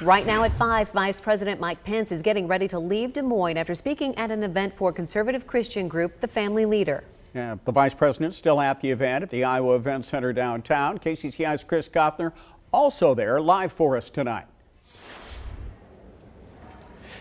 Right now at 5, Vice President Mike Pence is getting ready to leave Des Moines after speaking at an event for conservative Christian group, the Family Leader. Yeah, the vice president still at the event at the Iowa Event Center downtown. KCCI's Chris Gothner also there live for us tonight.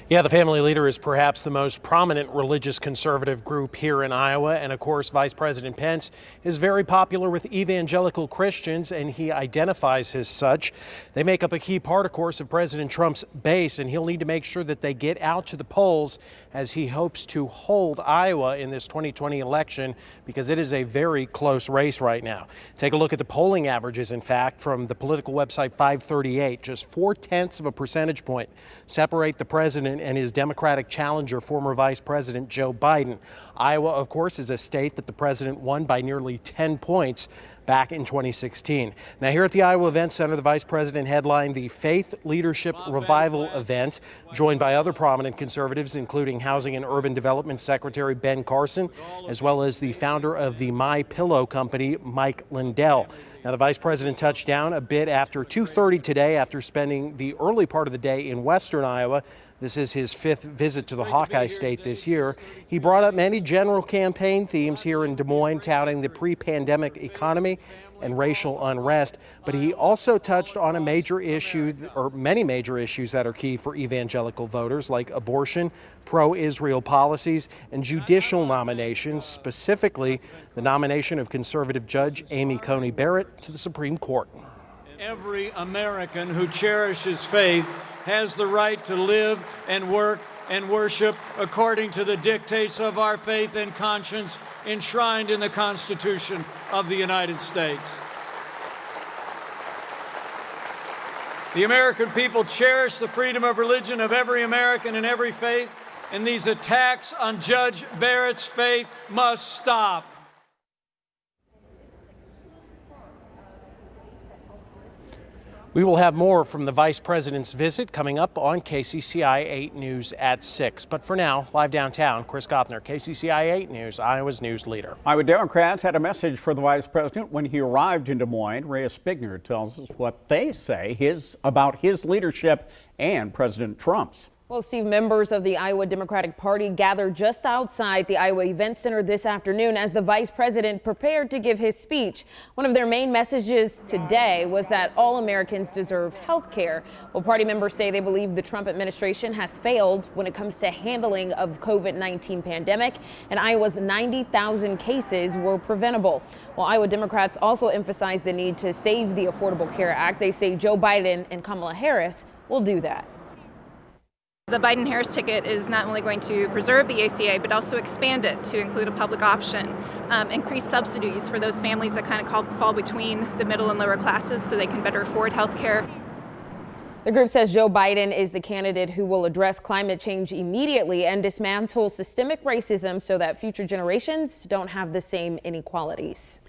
Yeah, the Family Leader is perhaps the most prominent religious conservative group here in Iowa. And of course, Vice President Pence is very popular with evangelical Christians, and he identifies as such. They make up a key part, of course, of President Trump's base, and he'll need to make sure that they get out to the polls as he hopes to hold Iowa in this 2020 election, because it is a very close race right now. Take a look at the polling averages, in fact, from the political website 538. Just 0.4 of a percentage point separate the president and his Democratic challenger, former Vice President Joe Biden. Iowa, of course, is a state that the president won by nearly 10 points back in 2016. Now, here at the Iowa Event Center, the vice president headlined the Faith Leadership Revival event, joined by other prominent conservatives, including Housing and Urban Development Secretary Ben Carson, as well as the founder of the My Pillow company, Mike Lindell. Now, the vice president touched down a bit after 2:30 today after spending the early part of the day in western Iowa. This is his 5th visit to the Hawkeye State this year. He brought up many general campaign themes here in Des Moines, touting the pre-pandemic economy and racial unrest. But he also touched on a major issue, or many major issues that are key for evangelical voters, like abortion, pro-Israel policies, and judicial nominations, specifically the nomination of conservative Judge Amy Coney Barrett to the Supreme Court. Every American who cherishes faith has the right to live and work and worship according to the dictates of our faith and conscience enshrined in the Constitution of the United States. The American people cherish the freedom of religion of every American and every faith, and these attacks on Judge Barrett's faith must stop. We will have more from the vice president's visit coming up on KCCI 8 News at 6. But for now, live downtown, Chris Gothner, KCCI 8 News, Iowa's news leader. Iowa Democrats had a message for the vice president when he arrived in Des Moines. Rhea Spigner tells us what they say about his leadership and President Trump's. Well, Steve, members of the Iowa Democratic Party gathered just outside the Iowa Event Center this afternoon as the vice president prepared to give his speech. One of their main messages today was that all Americans deserve health care. Well, party members say they believe the Trump administration has failed when it comes to handling of COVID-19 pandemic, and Iowa's 90,000 cases were preventable. Well, Iowa Democrats also emphasized the need to save the Affordable Care Act. They say Joe Biden and Kamala Harris will do that. The Biden-Harris ticket is not only going to preserve the ACA, but also expand it to include a public option, increase subsidies for those families that kind of fall between the middle and lower classes so they can better afford health care. The group says Joe Biden is the candidate who will address climate change immediately and dismantle systemic racism so that future generations don't have the same inequalities.